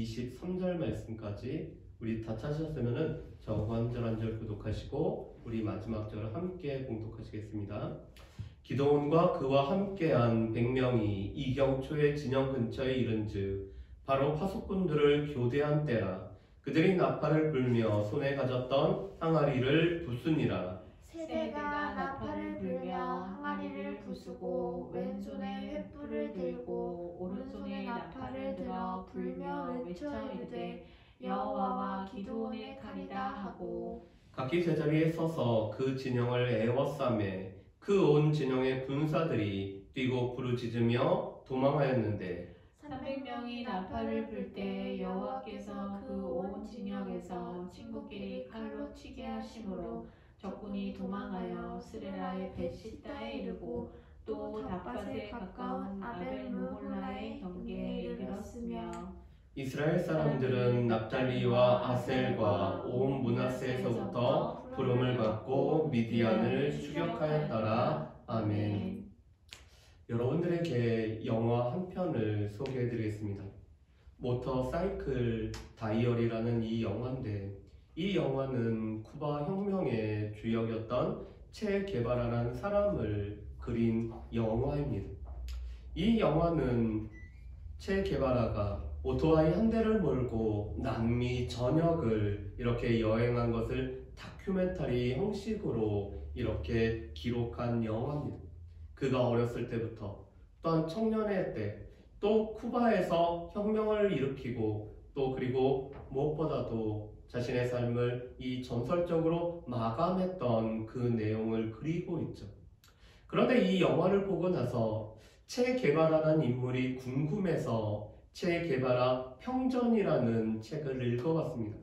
23절 말씀까지 우리 다 찾으셨으면은 저거 한 절 한 절 구독하시고 우리 마지막 절 함께 봉독하시겠습니다. 기드온과 그와 함께한 100명이 이경초의 진영 근처에 이른즉 바로 파수꾼들을 교대한 때라. 그들이 나팔을 불며 손에 가졌던 항아리를 부수니라. 세대가 나팔을 불며 항아리를 부수고 왼손에 횃불을 들고 오른손에 나팔을 들어 불며 외쳐 이르되 여호와와 기드온의 칼이다 하고 각기 제자리에 서서 그 진영을 에워싸매 그 온 진영의 군사들이 뛰고 부르짖으며 도망하였는데 300명이 나팔을 불 때 여호와께서 그 온 진영에서 친구끼리 칼로 치게 하심으로 적군이 도망하여 스레라의 벳시다에 이르고 또 답밭에 가까운 아벨므홀라의 경계에 이르렀으며 이스라엘 사람들은 납달리와 아셀과 온 므낫세에서부터 부름을 받고 미디안을 추격하였더라. 아멘. 여러분들에게 영화 한 편을 소개해드리겠습니다. 모터사이클 다이어리라는 이 영화인데 이 영화는 쿠바 혁명의 주역이었던 체 게바라라는 사람을 그린 영화입니다. 이 영화는 체 게바라가 오토바이 한 대를 몰고 남미 전역을 이렇게 여행한 것을 다큐멘터리 형식으로 이렇게 기록한 영화입니다. 그가 어렸을 때부터 또한 청년의 때 또 쿠바에서 혁명을 일으키고 또 그리고 무엇보다도 자신의 삶을 이 전설적으로 마감했던 그 내용을 그리고 있죠. 그런데 이 영화를 보고 나서 체 게바라라는 인물이 궁금해서 체 게바라 평전이라는 책을 읽어봤습니다.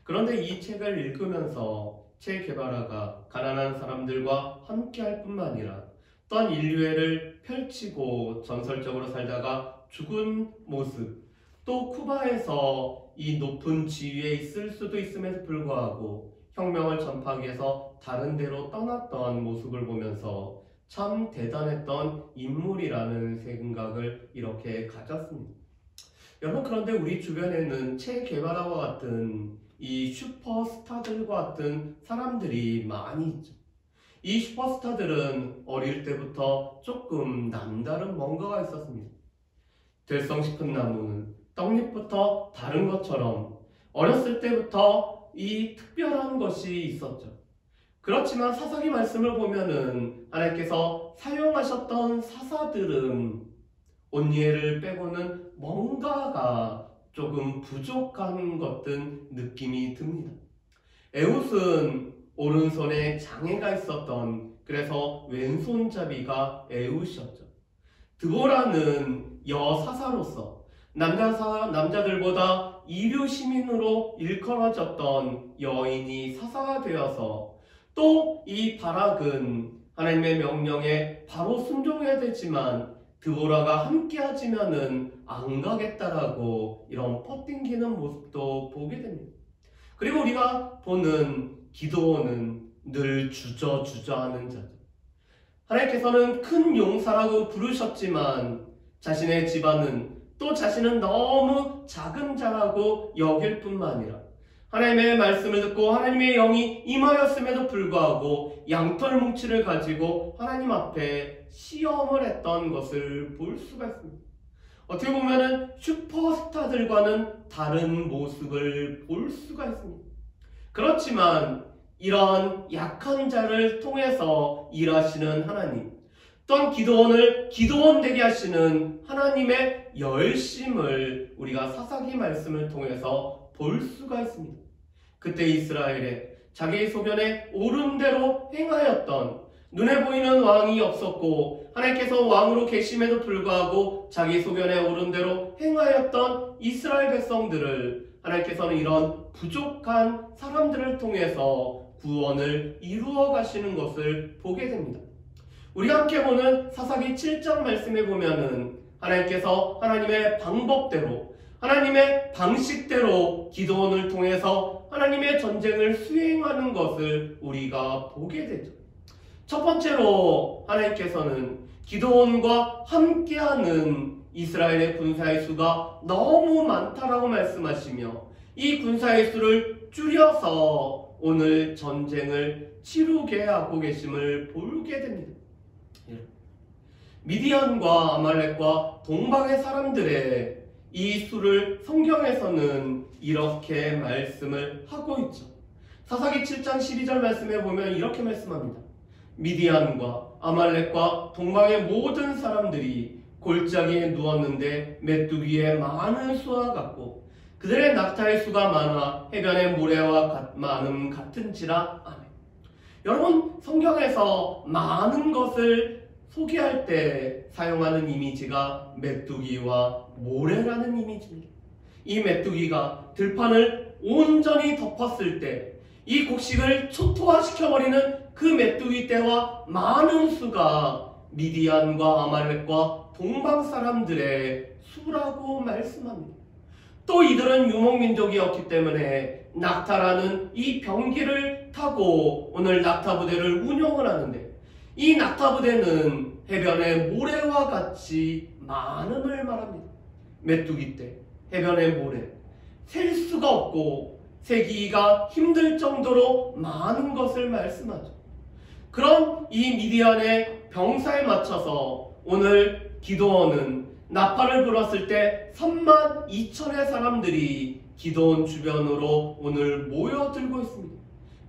그런데 이 책을 읽으면서 체 게바라가 가난한 사람들과 함께할 뿐만 아니라 또한 인류애를 펼치고 전설적으로 살다가 죽은 모습, 또 쿠바에서 이 높은 지위에 있을 수도 있음에도 불구하고 혁명을 전파하기 위해서 다른 데로 떠났던 모습을 보면서 참 대단했던 인물이라는 생각을 이렇게 가졌습니다. 여러분, 그런데 우리 주변에는 체 게바라와 같은 이 슈퍼스타들과 같은 사람들이 많이 있죠. 이 슈퍼스타들은 어릴 때부터 조금 남다른 뭔가가 있었습니다. 될성 싶은 나무는 떡잎부터 다른 것처럼 어렸을 때부터 이 특별한 것이 있었죠. 그렇지만 사사기 말씀을 보면은 하나님께서 사용하셨던 사사들은 온니엘을 빼고는 뭔가가 조금 부족한 것 같은 느낌이 듭니다. 에훗은 오른손에 장애가 있었던, 그래서 왼손잡이가 에훗이었죠. 드보라는 여사사로서 남자들보다 이류 시민으로 일컬어졌던 여인이 사사가 되어서 또 이 바락은 하나님의 명령에 바로 순종해야 되지만 드보라가 함께하지면은 안 가겠다라고 이런 퍼팅기는 모습도 보게 됩니다. 그리고 우리가 보는 기드온은 늘 주저하는 자죠. 하나님께서는 큰 용사라고 부르셨지만 자신의 집안은 또 자신은 너무 작은 자라고 여길 뿐만 아니라 하나님의 말씀을 듣고 하나님의 영이 임하였음에도 불구하고 양털 뭉치를 가지고 하나님 앞에 시험을 했던 것을 볼 수가 있습니다. 어떻게 보면은 슈퍼스타들과는 다른 모습을 볼 수가 있습니다. 그렇지만 이런 약한 자를 통해서 일하시는 하나님, 또한 기드온을 기드온 되게 하시는 하나님의 열심을 우리가 사사기 말씀을 통해서 볼 수가 있습니다. 그때 이스라엘에 자기 소견에 옳은 대로 행하였던, 눈에 보이는 왕이 없었고 하나님께서 왕으로 계심에도 불구하고 자기 소견에 옳은 대로 행하였던 이스라엘 백성들을 하나님께서는 이런 부족한 사람들을 통해서 구원을 이루어 가시는 것을 보게 됩니다. 우리가 함께 보는 사사기 7장 말씀에 보면은 하나님께서 하나님의 방법대로, 하나님의 방식대로 기드온을 통해서 하나님의 전쟁을 수행하는 것을 우리가 보게 되죠. 첫 번째로 하나님께서는 기드온과 함께하는 이스라엘의 군사의 수가 너무 많다라고 말씀하시며 이 군사의 수를 줄여서 오늘 전쟁을 치르게 하고 계심을 보게 됩니다. 미디안과 아말렉과 동방의 사람들의 이 수를 성경에서는 이렇게 말씀을 하고 있죠. 사사기 7장 12절 말씀에 보면 이렇게 말씀합니다. 미디안과 아말렉과 동방의 모든 사람들이 골짜기에 누웠는데 메뚜기의 많은 수와 같고 그들의 낙타의 수가 많아 해변의 모래와 많음 같은지라. 아멘. 여러분, 성경에서 많은 것을 소개할 때 사용하는 이미지가 메뚜기와 모래라는 이미지입니다. 이 메뚜기가 들판을 온전히 덮었을 때 이 곡식을 초토화시켜버리는 그 메뚜기 떼와 많은 수가 미디안과 아말렉과 동방 사람들의 수라고 말씀합니다. 또 이들은 유목민족이었기 때문에 낙타라는 이 병기를 타고 오늘 낙타 부대를 운영을 하는데 이 낙타 부대는 해변의 모래와 같이 많음을 말합니다. 메뚜기 떼, 해변의 모래, 셀 수가 없고 세기가 힘들 정도로 많은 것을 말씀하죠. 그런 이 미디안의 병사에 맞춰서 오늘 기드온은 나팔을 불었을 때 32,000의 사람들이 기드온 주변으로 오늘 모여들고 있습니다.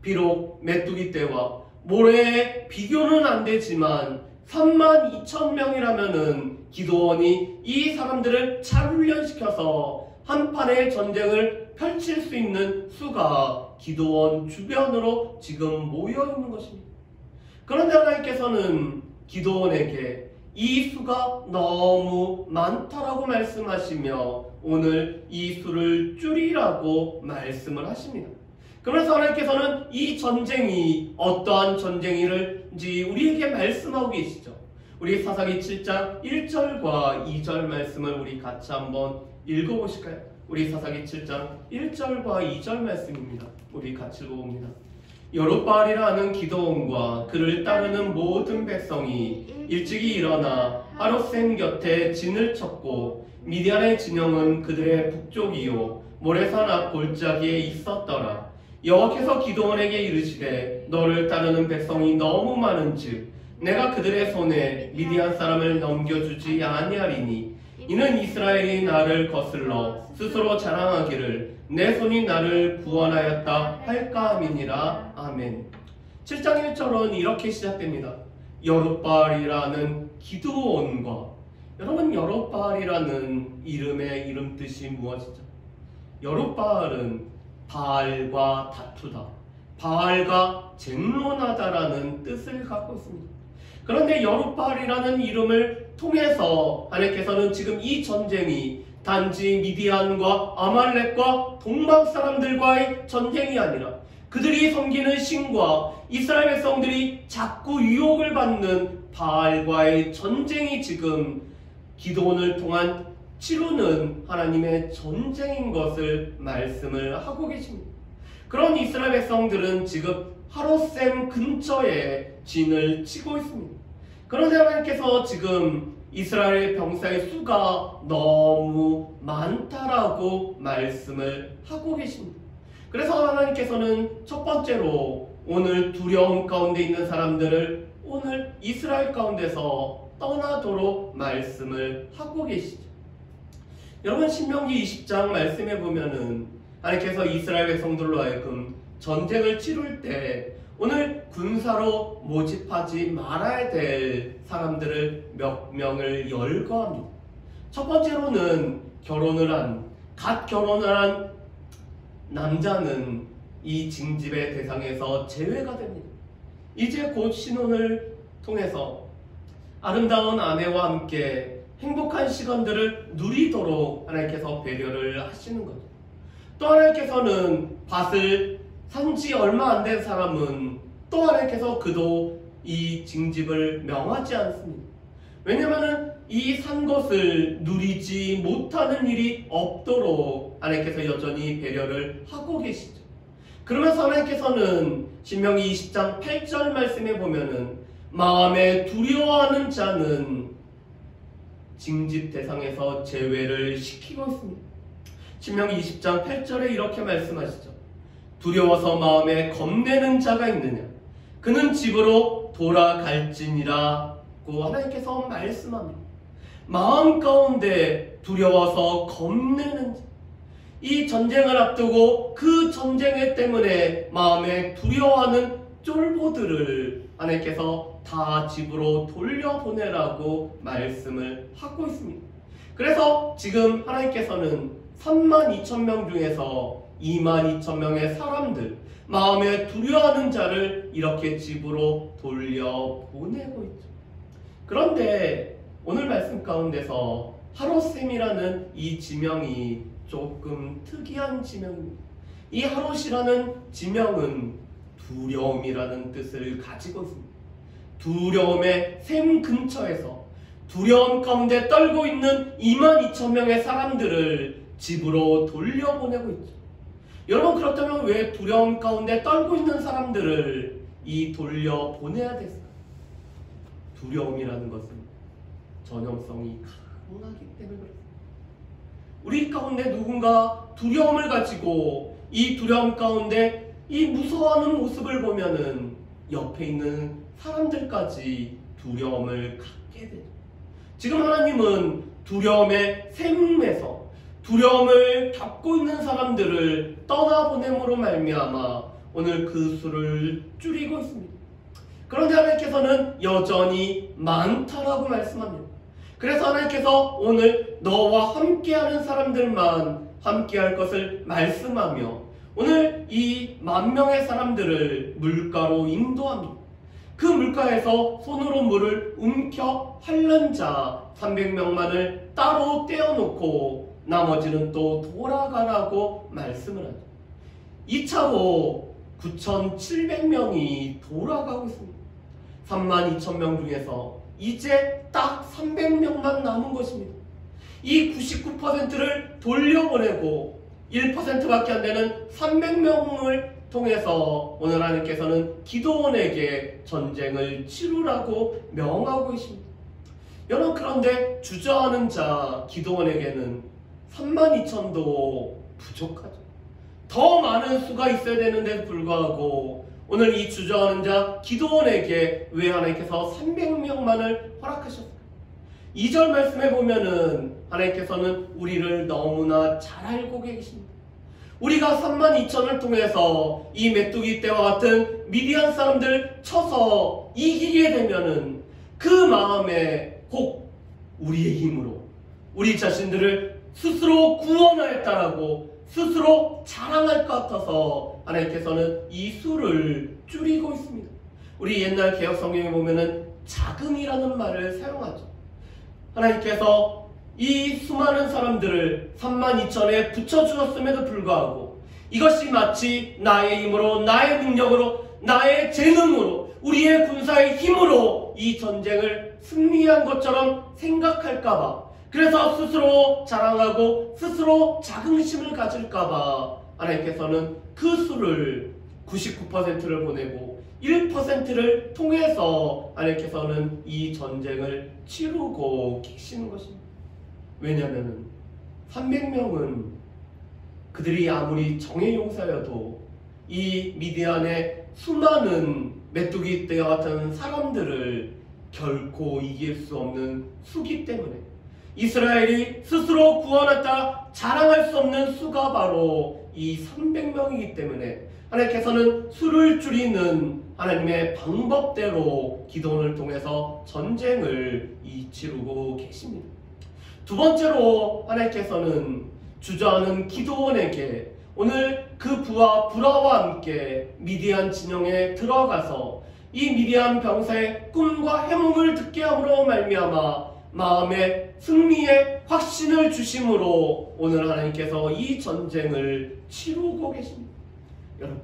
비록 메뚜기 떼와 모래에 비교는 안 되지만 32,000명이라면은 기드온이 이 사람들을 잘 훈련시켜서 한판의 전쟁을 펼칠 수 있는 수가 기드온 주변으로 지금 모여 있는 것입니다. 그런데 하나님께서는 기드온에게 이 수가 너무 많다라고 말씀하시며 오늘 이 수를 줄이라고 말씀을 하십니다. 그래서 하나님께서는 이 전쟁이 어떠한 전쟁인지 우리에게 말씀하고 계시죠. 우리 사사기 7장 1절과 2절 말씀을 우리 같이 한번 읽어보실까요? 우리 사사기 7장 1절과 2절 말씀입니다. 우리 같이 읽어봅니다. 여룻바알이라는 기드온과 그를 따르는 모든 백성이 일찍이 일어나 하롯셈 곁에 진을 쳤고 미디안의 진영은 그들의 북쪽이요 모래산 앞 골짜기에 있었더라. 여호와께서 기드온에게 이르시되 너를 따르는 백성이 너무 많은즉 내가 그들의 손에 미디안 사람을 넘겨주지 아니하리니 이는 이스라엘이 나를 거슬러 스스로 자랑하기를 내 손이 나를 구원하였다 할까 함이니라. 아멘. 7장 1절은 이렇게 시작됩니다. 여룻바알이라는 기드온과, 여러분, 여룻바알이라는 이름의 이름 뜻이 무엇이죠? 여룻바알은 바알과 다투다, 바알과 쟁론하다라는 뜻을 갖고 있습니다. 그런데 여룻바알이라는 이름을 통해서 하나님께서는 지금 이 전쟁이 단지 미디안과 아말렉과 동방 사람들과의 전쟁이 아니라 그들이 섬기는 신과 이스라엘 백성들이 자꾸 유혹을 받는 바알과의 전쟁이 지금 기드온을 통한 치르는 하나님의 전쟁인 것을 말씀을 하고 계십니다. 그런 이스라엘 백성들은 지금 하롯셈 근처에 진을 치고 있습니다. 그런데 하나님께서 지금 이스라엘 병사의 수가 너무 많다라고 말씀을 하고 계십니다. 그래서 하나님께서는 첫 번째로 오늘 두려움 가운데 있는 사람들을 오늘 이스라엘 가운데서 떠나도록 말씀을 하고 계시죠. 여러분, 신명기 20장 말씀해 보면은 하나님께서 이스라엘 백성들로 하여금 전쟁을 치룰 때 오늘 군사로 모집하지 말아야 될 사람들을 몇 명을 열거합니다. 첫 번째로는 갓 결혼을 한 남자는 이 징집의 대상에서 제외가 됩니다. 이제 곧 신혼을 통해서 아름다운 아내와 함께 행복한 시간들을 누리도록 하나님께서 배려를 하시는 거죠. 또 하나님께서는 밭을 산지 얼마 안 된 사람은 또 하나님께서 그도 이 징집을 명하지 않습니다. 왜냐하면 이 산 것을 누리지 못하는 일이 없도록 하나님께서 여전히 배려를 하고 계시죠. 그러면서 하나님께서는 신명기 20장 8절 말씀에 보면은 마음에 두려워하는 자는 징집 대상에서 제외를 시키고 있습니다. 신명기 20장 8절에 이렇게 말씀하시죠. 두려워서 마음에 겁내는 자가 있느냐? 그는 집으로 돌아갈지니라고 하나님께서 말씀합니다. 마음 가운데 두려워서 겁내는 자, 이 전쟁을 앞두고 그 전쟁 때문에 마음에 두려워하는 쫄보들을 하나님께서 다 집으로 돌려보내라고 말씀을 하고 있습니다. 그래서 지금 하나님께서는 32,000명 중에서 22,000명의 사람들, 마음에 두려워하는 자를 이렇게 집으로 돌려보내고 있죠. 그런데 오늘 말씀 가운데서 하롯셈이라는 이 지명이 조금 특이한 지명입니다. 이 하롯이라는 지명은 두려움이라는 뜻을 가지고 있습니다. 두려움의 샘 근처에서 두려움 가운데 떨고 있는 22,000명의 사람들을 집으로 돌려보내고 있죠. 여러분, 그렇다면 왜 두려움 가운데 떨고 있는 사람들을 돌려보내야 됐을까요? 두려움이라는 것은 전염성이 강하기 때문에 그렇습니다. 우리 가운데 누군가 두려움을 가지고 이 두려움 가운데 이 무서워하는 모습을 보면은 옆에 있는 사람들까지 두려움을 갖게 되죠. 지금 하나님은 두려움의 샘에서 두려움을 겪고 있는 사람들을 떠나보냄으로 말미암아 오늘 그 수를 줄이고 있습니다. 그런데 하나님께서는 여전히 많다라고 말씀합니다. 그래서 하나님께서 오늘 너와 함께하는 사람들만 함께할 것을 말씀하며 오늘 이 10,000명의 사람들을 물가로 인도합니다. 그 물가에서 손으로 물을 움켜 핥는 자 300명만을 따로 떼어놓고 나머지는 또 돌아가라고 말씀을 하죠. 2차로 9,700명이 돌아가고 있습니다. 32,000명 중에서 이제 딱 300명만 남은 것입니다. 이 99%를 돌려보내고 1%밖에 안 되는 300명을 통해서 오늘 하나님께서는 기드온에게 전쟁을 치루라고 명하고 계십니다. 여러분, 그런데 주저하는 자 기드온에게는 32,000도 부족하죠. 더 많은 수가 있어야 되는데도 불구하고 오늘 이 주저하는 자 기드온에게 왜 하나님께서 300명만을 허락하셨을까요? 2절 말씀에 보면은 하나님께서는 우리를 너무나 잘 알고 계십니다. 우리가 32,000을 통해서 이 메뚜기 떼와 같은 미디안 사람들 쳐서 이기게 되면은 그 마음에 혹 우리의 힘으로 우리 자신들을 스스로 구원하였다라고 스스로 자랑할 것 같아서 하나님께서는 이 수를 줄이고 있습니다. 우리 옛날 개혁 성경에 보면은 자금이라는 말을 사용하죠. 하나님께서 이 수많은 사람들을 32,000에 붙여주었음에도 불구하고 이것이 마치 나의 힘으로, 나의 능력으로, 나의 재능으로, 우리의 군사의 힘으로 이 전쟁을 승리한 것처럼 생각할까봐, 그래서 스스로 자랑하고 스스로 자긍심을 가질까봐 하나님께서는 그 수를 99%를 보내고 1%를 통해서 하나님께서는 이 전쟁을 치르고 계시는 것입니다. 왜냐하면 300명은 그들이 아무리 정예 용사여도 이 미디안의 수많은 메뚜기 떼와 같은 사람들을 결코 이길 수 없는 수기 때문에 이스라엘이 스스로 구원했다 자랑할 수 없는 수가 바로 이 300명이기 때문에 하나님께서는 수를 줄이는 하나님의 방법대로 기도원을 통해서 전쟁을 치르고 계십니다. 두 번째로 하나님께서는 주저하는 기드온에게 오늘 그 부하 브라와 함께 미디안 진영에 들어가서 이 미디안 병사의 꿈과 해몽을 듣게 함으로 말미암아 마음의 승리의 확신을 주심으로 오늘 하나님께서 이 전쟁을 치르고 계십니다. 여러분,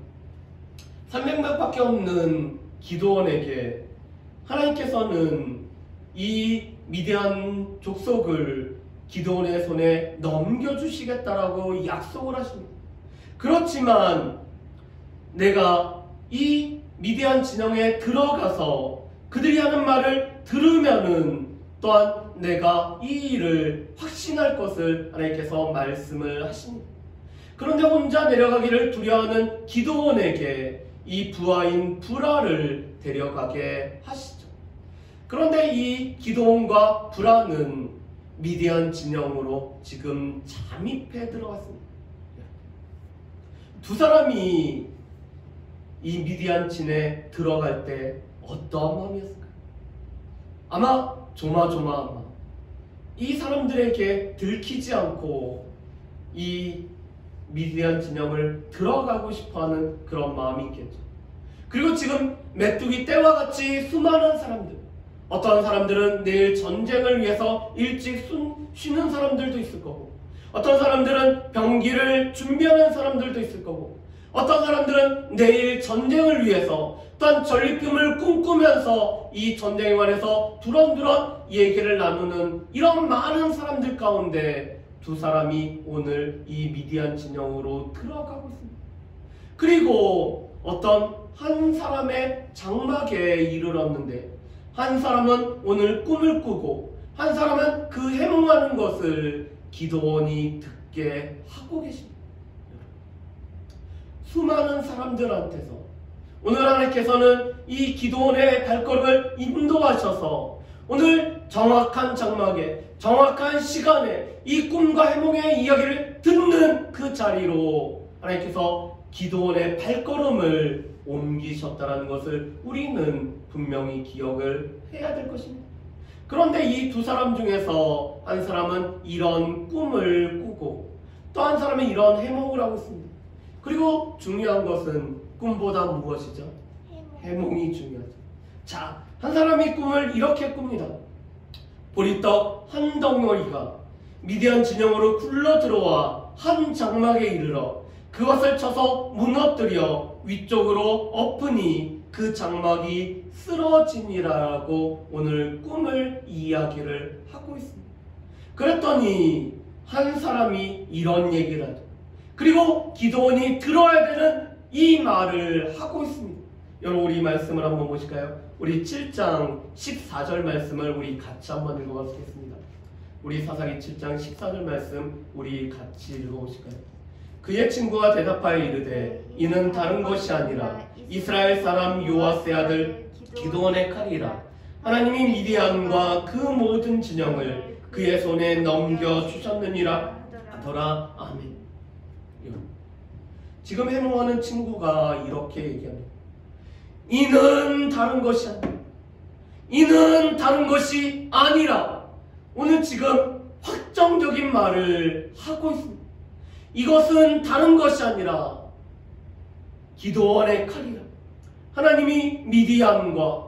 300명밖에 없는 기드온에게 하나님께서는 이 미디안 족속을 기드온의 손에 넘겨주시겠다라고 약속을 하십니다. 그렇지만 내가 이 미디안 진영에 들어가서 그들이 하는 말을 들으면은 또한 내가 이 일을 확신할 것을 하나님께서 말씀을 하십니다. 그런데 혼자 내려가기를 두려워하는 기드온에게 이 부하인 브라를 데려가게 하시죠. 그런데 이 기드온과 브라는 미디안 진영으로 지금 잠입해 들어갔습니다. 두 사람이 이 미디안 진에 들어갈 때 어떠한 마음이었을까요? 아마 조마조마한 마음. 이 사람들에게 들키지 않고 이 미디안 진영을 들어가고 싶어하는 그런 마음이 있겠죠. 그리고 지금 메뚜기 떼와 같이 수많은 사람들, 어떤 사람들은 내일 전쟁을 위해서 일찍 쉬는 사람들도 있을 거고, 어떤 사람들은 병기를 준비하는 사람들도 있을 거고, 어떤 사람들은 내일 전쟁을 위해서 또한 전리품을 꿈꾸면서 이 전쟁에 관해서 두런두런 얘기를 나누는 이런 많은 사람들 가운데 두 사람이 오늘 이 미디안 진영으로 들어가고 있습니다. 그리고 어떤 한 사람의 장막에 이르렀는데, 한 사람은 오늘 꿈을 꾸고 한 사람은 그 해몽하는 것을 기드온이 듣게 하고 계십니다. 수많은 사람들한테서 오늘 하나님께서는 이 기드온의 발걸음을 인도하셔서 오늘 정확한 장막에 정확한 시간에 이 꿈과 해몽의 이야기를 듣는 그 자리로 하나님께서 기드온의 발걸음을 옮기셨다는 것을 우리는 분명히 기억을 해야 될 것입니다. 그런데 이 두 사람 중에서 한 사람은 이런 꿈을 꾸고 또 한 사람은 이런 해몽을 하고 있습니다. 그리고 중요한 것은 꿈보다 무엇이죠? 해몽이 중요하죠. 자, 한 사람이 꿈을 이렇게 꿉니다. 보리떡 한 덩어리가 미디안 진영으로 굴러 들어와 한 장막에 이르러 그것을 쳐서 무너뜨려 위쪽으로 엎으니 그 장막이 쓰러지니라고 오늘 꿈을 이야기를 하고 있습니다. 그랬더니 한 사람이 이런 얘기를 하죠. 그리고 기드온이 들어야 되는 이 말을 하고 있습니다. 여러분, 우리 말씀을 한번 보실까요? 우리 7장 14절 말씀을 우리 같이 한번 읽어보겠습니다. 우리 사사기 7장 14절 말씀 우리 같이 읽어보실까요? 그의 친구가 대답하여 이르되 이는 다른 것이 아니라 이스라엘 사람 요아스의 아들 기드온의 칼이라. 하나님이 미디안과 그 모든 진영을 그의 손에 넘겨주셨느니라 하더라. 아멘. 지금 해몽하는 친구가 이렇게 얘기합니다. 이는 다른 것이 아니라, 이는 다른 것이 아니라, 오늘 지금 확정적인 말을 하고 있습니다. 이것은 다른 것이 아니라 기드온의 칼이라. 하나님이 미디안과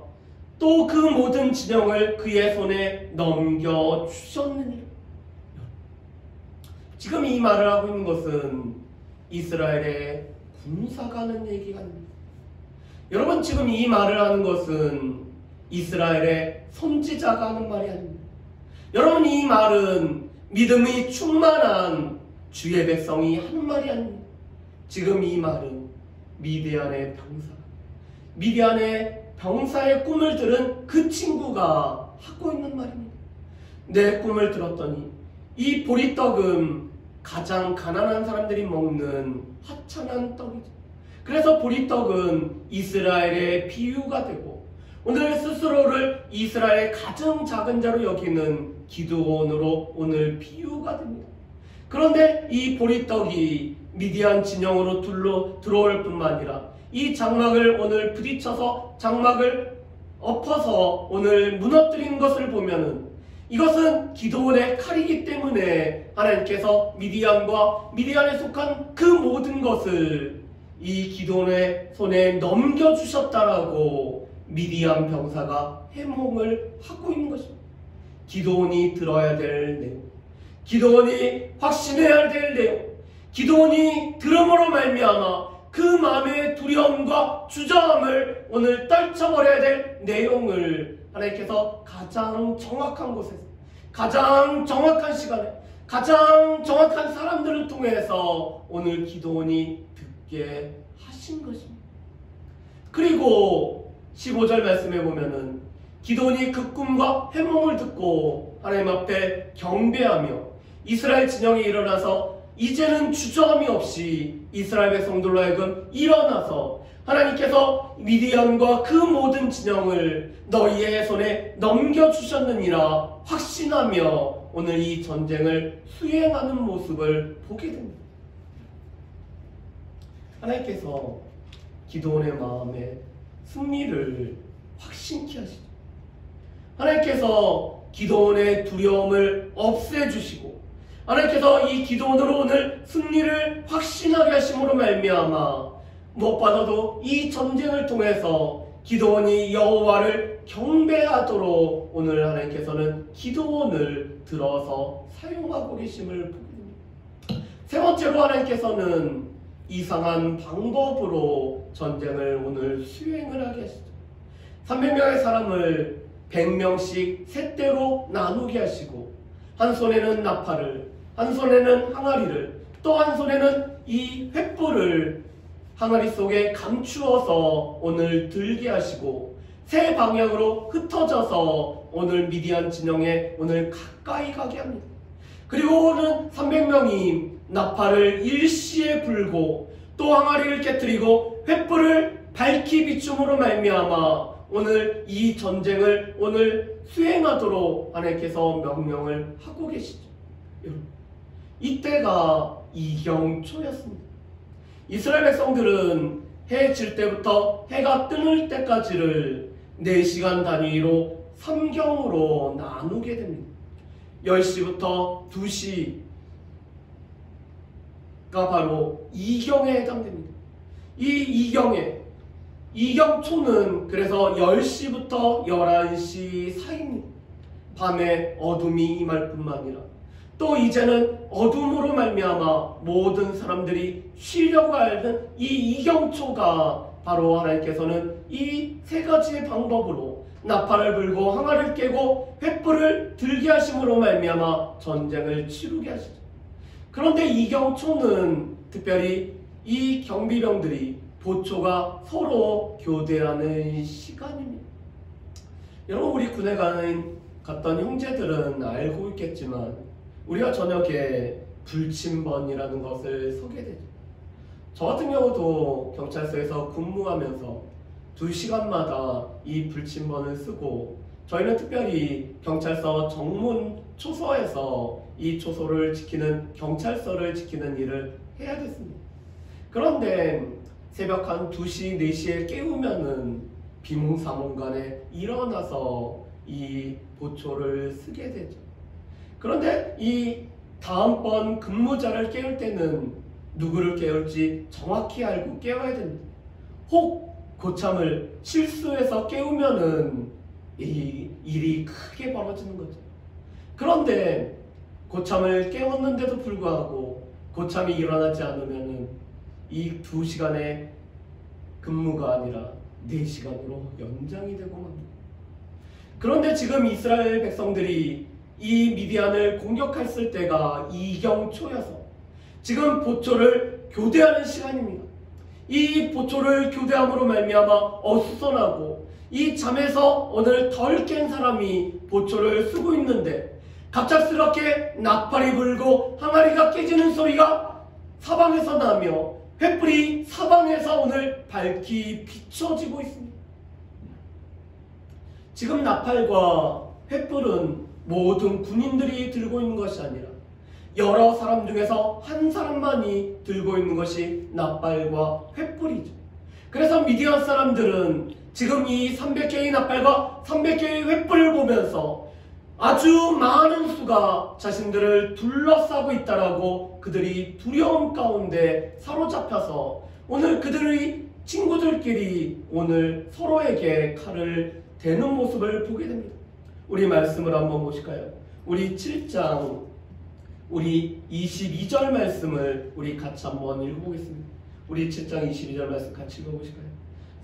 또 그 모든 진영을 그의 손에 넘겨주셨느니라. 지금 이 말을 하고 있는 것은 이스라엘의 군사가 하는 얘기가 아닙니다. 여러분, 지금 이 말을 하는 것은 이스라엘의 선지자가 하는 말이 아닙니다. 여러분, 이 말은 믿음이 충만한 주의 백성이 하는 말이 아닙니다. 지금 이 말은 미디안의 병사, 미디안의 병사의 꿈을 들은 그 친구가 하고 있는 말입니다. 내 꿈을 들었더니 이 보리떡은 가장 가난한 사람들이 먹는 하찮은 떡이죠. 그래서 보리떡은 이스라엘의 비유가 되고 오늘 스스로를 이스라엘의 가장 작은 자로 여기는 기드온으로 오늘 비유가 됩니다. 그런데 이 보리떡이 미디안 진영으로 들어올 뿐만 아니라 이 장막을 오늘 부딪혀서 장막을 엎어서 오늘 무너뜨린 것을 보면은 이것은 기드온의 칼이기 때문에 하나님께서 미디안과 미디안에 속한 그 모든 것을 이 기드온의 손에 넘겨주셨다라고 미디안 병사가 해몽을 하고 있는 것입니다. 기드온이 들어야 될 내용, 기드온이 확신해야 될 내용, 기드온이 들음으로 말미암아 그 마음의 두려움과 주저함을 오늘 떨쳐버려야 될 내용을 하나님께서 가장 정확한 곳에서, 가장 정확한 시간에, 가장 정확한 사람들을 통해서 오늘 기드온이 듣게 하신 것입니다. 그리고 15절 말씀에 보면은 기드온이 그 꿈과 해몽을 듣고 하나님 앞에 경배하며 이스라엘 진영이 일어나서 이제는 주저함이 없이 이스라엘 백성들로 하여금 일어나서 하나님께서 미디안과 그 모든 진영을 너희의 손에 넘겨주셨느니라 확신하며 오늘 이 전쟁을 수행하는 모습을 보게 됩니다. 하나님께서 기드온의 마음에 승리를 확신케 하시죠. 하나님께서 기드온의 두려움을 없애주시고 하나님께서 이 기드온으로 오늘 승리를 확신하게 하심으로 말미암아 무엇보다도 이 전쟁을 통해서 기드온이 여호와를 경배하도록 오늘 하나님께서는 기드온을 들어서 사용하고 계심을 보게 됩니다. 세 번째로 하나님께서는 이상한 방법으로 전쟁을 오늘 수행을 하게 하시죠. 300명의 사람을 100명씩 셋대로 나누게 하시고 한 손에는 나팔을, 한 손에는 항아리를, 또 한 손에는 이 횃불을 항아리 속에 감추어서 오늘 들게 하시고 세 방향으로 흩어져서 오늘 미디안 진영에 오늘 가까이 가게 합니다. 그리고 오늘 300명이 나팔을 일시에 불고 또 항아리를 깨뜨리고 횃불을 밝히 비춤으로 말미암아 오늘 이 전쟁을 오늘 수행하도록 하나님께서 명령을 하고 계시죠. 여러분, 이때가 이경초였습니다. 이스라엘 백성들은 해 질 때부터 해가 뜨는 때까지를 4시간 단위로 3경으로 나누게 됩니다. 10시부터 2시가 바로 이경에 해당됩니다. 이 이경초는 그래서 10시부터 11시 사이입니다. 밤에 어둠이 임할 뿐만 아니라 또 이제는 어둠으로 말미암아 모든 사람들이 쉬려고 하는 이 이경초가 바로 하나님께서는 이 세 가지의 방법으로 나팔을 불고 항아리를 깨고 횃불을 들게 하심으로 말미암아 전쟁을 치르게 하시죠. 그런데 이경초는 특별히 이 경비병들이 보초가 서로 교대하는 시간입니다. 여러분, 우리 군에 갔던 형제들은 알고 있겠지만 우리가 저녁에 불침번이라는 것을 서게 되죠. 저 같은 경우도 경찰서에서 근무하면서 2시간마다 이 불침번을 쓰고 저희는 특별히 경찰서 정문 초소에서 이 초소를 지키는 경찰서를 지키는 일을 해야 됐습니다. 그런데 새벽 한 2시, 4시에 깨우면은 비몽사몽간에 일어나서 이 보초를 쓰게 되죠. 그런데 이 다음번 근무자를 깨울 때는 누구를 깨울지 정확히 알고 깨워야 됩니다. 혹 고참을 실수해서 깨우면은 이 일이 크게 벌어지는 거죠. 그런데 고참을 깨웠는데도 불구하고 고참이 일어나지 않으면은 이 2시간의 근무가 아니라 4시간으로 연장이 되고 맙니다. 그런데 지금 이스라엘 백성들이 이 미디안을 공격했을 때가 이경초여서 지금 보초를 교대하는 시간입니다. 이 보초를 교대함으로 말미암아 어수선하고 이 잠에서 오늘 덜 깬 사람이 보초를 쓰고 있는데 갑작스럽게 나팔이 불고 항아리가 깨지는 소리가 사방에서 나며 횃불이 사방에서 오늘 밝히 비춰지고 있습니다. 지금 나팔과 횃불은 모든 군인들이 들고 있는 것이 아니라 여러 사람 중에서 한 사람만이 들고 있는 것이 나팔과 횃불이죠. 그래서 미디안 사람들은 지금 이 300개의 나팔과 300개의 횃불을 보면서 아주 많은 수가 자신들을 둘러싸고 있다라고 그들이 두려움 가운데 사로잡혀서 오늘 그들의 친구들끼리 오늘 서로에게 칼을 대는 모습을 보게 됩니다. 우리 말씀을 한번 보실까요? 우리 7장 우리 22절 말씀을 우리 같이 한번 읽어보겠습니다. 우리 7장 22절 말씀 같이 읽어보실까요?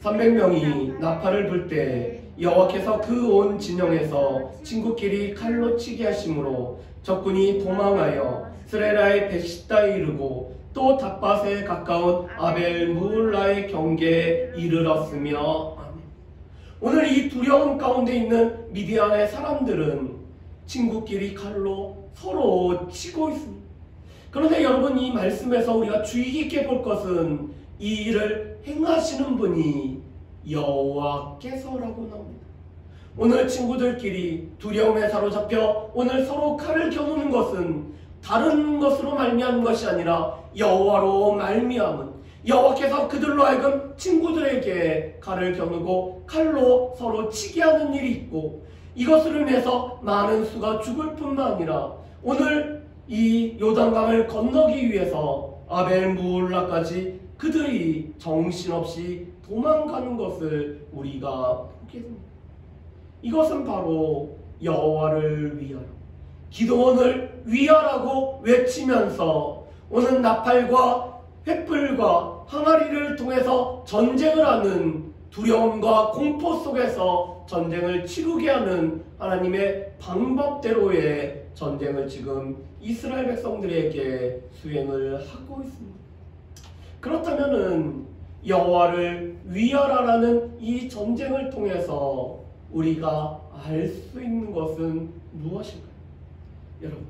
300명이 나팔을 불 때 여호와께서 그 온 진영에서 친구끼리 칼로 치게 하심으로 적군이 도망하여 스레라의 베시다에 이르고 또 닷밭에 가까운 아벨 무울라의 경계에 이르렀으며. 아멘. 오늘 이 두려움 가운데 있는 미디안의 사람들은 친구끼리 칼로 서로 치고 있습니다. 그런데 여러분, 이 말씀에서 우리가 주의 깊게 볼 것은 이 일을 행하시는 분이 여호와께서라고 나옵니다. 오늘 친구들끼리 두려움에 사로잡혀 오늘 서로 칼을 겨누는 것은 다른 것으로 말미암은 것이 아니라 여호와로 말미암은, 여호와께서 그들로 하여금 친구들에게 칼을 겨누고 칼로 서로 치게 하는 일이 있고, 이것으로 인해서 많은 수가 죽을 뿐만 아니라 오늘 이 요단강을 건너기 위해서 아벨무홀라까지 그들이 정신없이 도망가는 것을 우리가 보게 됩니다. 이것은 바로 여호와를 위하여, 기드온을 위하라고 외치면서 오는 나팔과 횃불과 항아리를 통해서 전쟁을 하는, 두려움과 공포 속에서 전쟁을 치르게 하는 하나님의 방법대로의 전쟁을 지금 이스라엘 백성들에게 수행을 하고 있습니다. 그렇다면은 여호와를 위하라라는 이 전쟁을 통해서 우리가 알 수 있는 것은 무엇일까요? 여러분,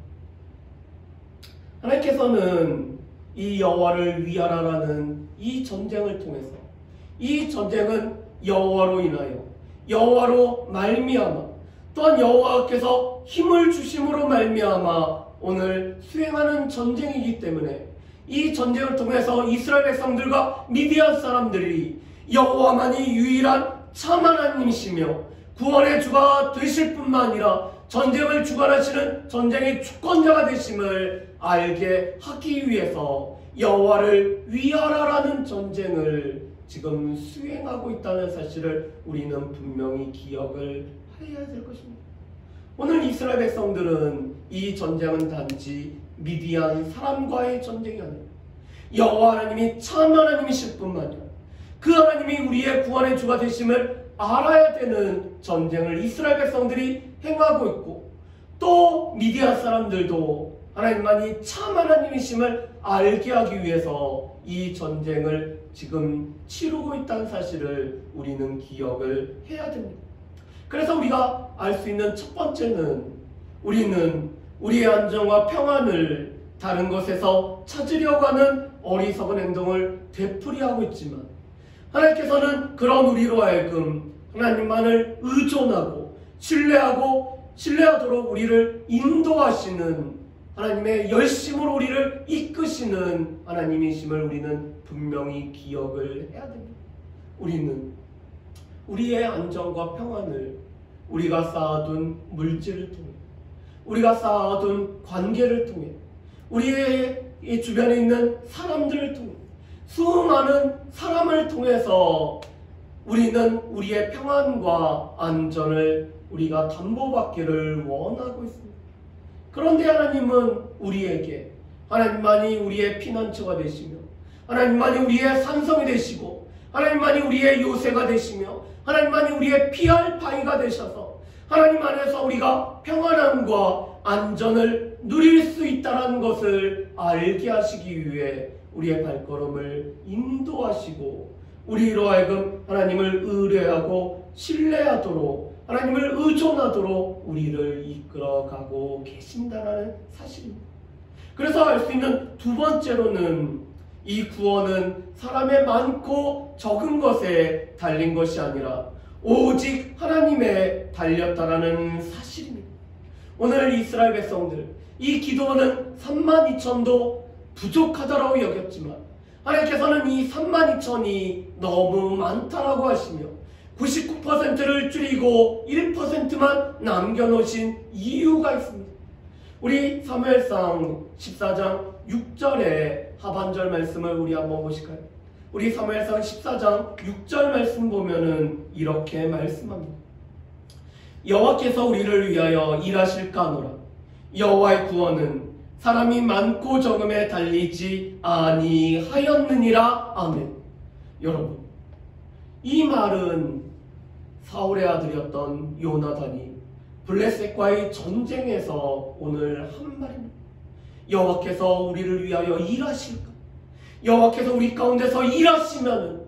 하나님께서는 이 여호와를 위하라라는 이 전쟁을 통해서, 이 전쟁은 여호와로 인하여, 여호와로 말미암아, 또한 여호와께서 힘을 주심으로 말미암아 오늘 수행하는 전쟁이기 때문에 이 전쟁을 통해서 이스라엘 백성들과 미디안 사람들이 여호와만이 유일한 참 하나님이시며 구원의 주가 되실 뿐만 아니라 전쟁을 주관하시는 전쟁의 주권자가 되심을 알게 하기 위해서 여호와를 위하라라는 전쟁을 지금 수행하고 있다는 사실을 우리는 분명히 기억을 해야 될 것입니다. 오늘 이스라엘 백성들은 이 전쟁은 단지 미디안 사람과의 전쟁이 아니라 여호와 하나님이 참 하나님이실 뿐만 아니라 그 하나님이 우리의 구원의 주가 되심을 알아야 되는 전쟁을 이스라엘 백성들이 행하고 있고, 또 미디안 사람들도 하나님만이 참 하나님이심을 알게 하기 위해서 이 전쟁을 지금 치르고 있다는 사실을 우리는 기억을 해야 됩니다. 그래서 우리가 알 수 있는 첫 번째는, 우리는 우리의 안정과 평안을 다른 것에서 찾으려고 하는 어리석은 행동을 되풀이하고 있지만, 하나님께서는 그런 우리로 하여금 하나님만을 의존하고 신뢰하도록 우리를 인도하시는 하나님의 열심으로 우리를 이끄시는 하나님이심을 우리는 분명히 기억을 해야 됩니다. 우리는 우리의 안정과 평안을 우리가 쌓아둔 물질을 통해, 우리가 쌓아둔 관계를 통해, 우리의 주변에 있는 사람들을 통해, 수많은 사람을 통해서 우리는 우리의 평안과 안전을 우리가 담보받기를 원하고 있습니다. 그런데 하나님은 우리에게, 하나님만이 우리의 피난처가 되시며, 하나님만이 우리의 산성이 되시고, 하나님만이 우리의 요새가 되시며, 하나님만이 우리의 피할 바위가 되셔서 하나님 안에서 우리가 평안함과 안전을 누릴 수 있다는 것을 알게 하시기 위해 우리의 발걸음을 인도하시고, 우리로 하여금 하나님을 의뢰하고 신뢰하도록, 하나님을 의존하도록 우리를 이끌어가고 계신다는 사실입니다. 그래서 알 수 있는 두 번째로는, 이 구원은 사람의 많고 적은 것에 달린 것이 아니라 오직 하나님에 달렸다라는 사실입니다. 오늘 이스라엘 백성들, 이 기드온은 32,000도 부족하다라고 여겼지만 하나님께서는 이 32,000이 너무 많다라고 하시며 99%를 줄이고 1%만 남겨놓으신 이유가 있습니다. 우리 사무엘상 14장 6절의 하반절 말씀을 우리 한번 보실까요? 우리 사무엘상 14장 6절 말씀 보면은 이렇게 말씀합니다. 여호와께서 우리를 위하여 일하실까노라. 여호와의 구원은 사람이 많고 적음에 달리지 아니하였느니라. 아멘. 여러분, 이 말은 사울의 아들이었던 요나단이 블레셋과의 전쟁에서 오늘 한 말입니다. 여호와께서 우리를 위하여 일하실까? 여호와께서 우리 가운데서 일하시면은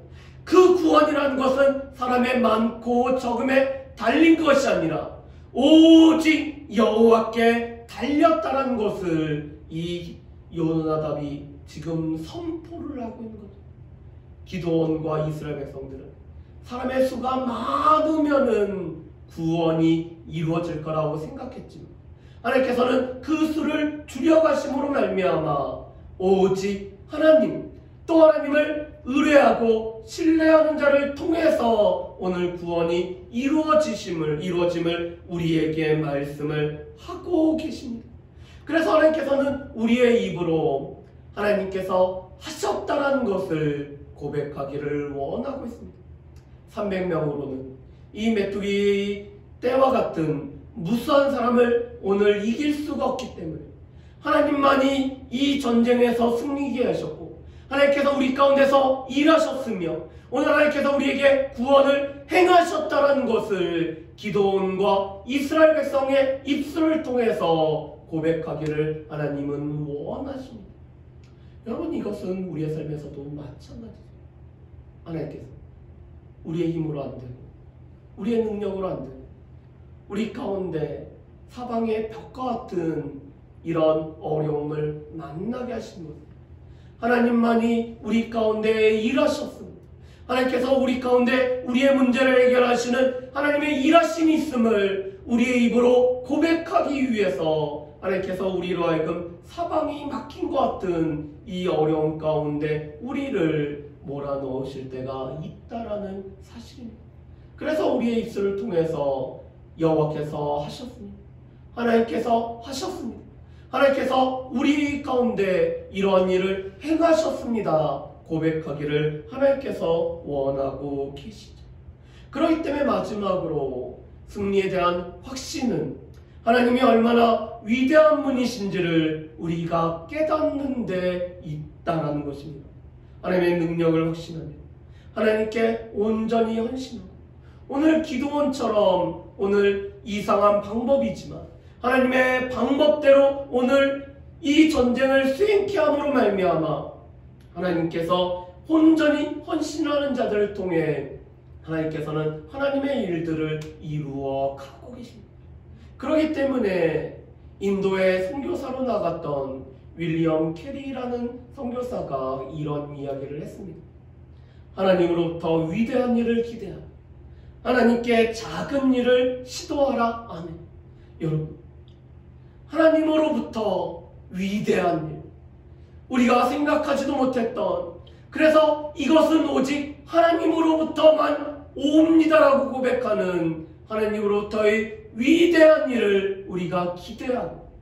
그 구원이라는 것은 사람의 많고 적음에 달린 것이 아니라 오직 여호와께 달렸다는 것을 이 요나답이 지금 선포를 하고 있는 거죠. 기드온과 이스라엘 백성들은 사람의 수가 많으면은 구원이 이루어질 거라고 생각했지만 하나님께서는 그 수를 줄여가심으로 말미암아 오직 하나님, 또 하나님을 의뢰하고 신뢰하는 자를 통해서 오늘 구원이 이루어짐을 우리에게 말씀을 하고 계십니다. 그래서 하나님께서는 우리의 입으로 하나님께서 하셨다는 것을 고백하기를 원하고 있습니다. 300명으로는 이 메뚜기 때와 같은 무수한 사람을 오늘 이길 수가 없기 때문에 하나님만이 이 전쟁에서 승리하게 하셨고 하나님께서 우리 가운데서 일하셨으며 오늘 하나님께서 우리에게 구원을 행하셨다는 것을 기드온과 이스라엘 백성의 입술을 통해서 고백하기를 하나님은 원하십니다. 여러분, 이것은 우리의 삶에서도 마찬가지죠. 하나님께서 우리의 힘으로 안 되고 우리의 능력으로 안 되고 우리 가운데 사방의 벽과 같은 이런 어려움을 만나게 하신 것, 하나님만이 우리 가운데 일하셨습니다. 하나님께서 우리 가운데 우리의 문제를 해결하시는 하나님의 일하심이 있음을 우리의 입으로 고백하기 위해서 하나님께서 우리로 하여금 사방이 막힌 것 같은 이 어려움 가운데 우리를 몰아넣으실 때가 있다라는 사실입니다. 그래서 우리의 입술을 통해서 여호와께서 하셨습니다. 하나님께서 하셨습니다. 하나님께서 우리 가운데 이러한 일을 행하셨습니다. 고백하기를 하나님께서 원하고 계시죠. 그렇기 때문에 마지막으로 승리에 대한 확신은 하나님이 얼마나 위대한 분이신지를 우리가 깨닫는 데 있다는 것입니다. 하나님의 능력을 확신하며 하나님께 온전히 헌신하고 오늘 기드온처럼 오늘 이상한 방법이지만 하나님의 방법대로 오늘 이 전쟁을 수행케 함으로 말미암아 하나님께서 온전히 헌신하는 자들을 통해 하나님께서는 하나님의 일들을 이루어 가고 계십니다. 그렇기 때문에 인도에 선교사로 나갔던 윌리엄 캐리라는 선교사가 이런 이야기를 했습니다. 하나님으로부터 위대한 일을 기대하라. 하나님께 작은 일을 시도하라. 아멘. 여러분, 하나님으로부터 위대한 일, 우리가 생각하지도 못했던, 그래서 이것은 오직 하나님으로부터만 옵니다라고 고백하는 하나님으로부터의 위대한 일을 우리가 기대하고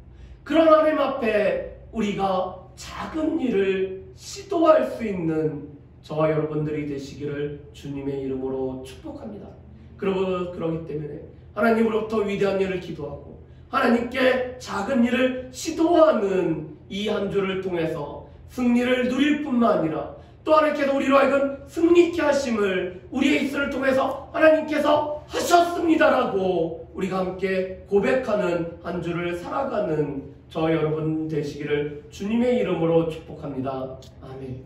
그런 하나님 앞에 우리가 작은 일을 시도할 수 있는 저와 여러분들이 되시기를 주님의 이름으로 축복합니다. 그러기 때문에 하나님으로부터 위대한 일을 기도하고 하나님께 작은 일을 시도하는 이 한 주를 통해서 승리를 누릴 뿐만 아니라 또 하나님께서 우리로 하여금 승리케 하심을 우리의 입술을 통해서 하나님께서 하셨습니다라고 우리가 함께 고백하는 한 주를 살아가는 저 여러분 되시기를 주님의 이름으로 축복합니다. 아멘.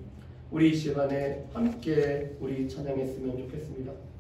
우리 이 시간에 함께 우리 찬양했으면 좋겠습니다.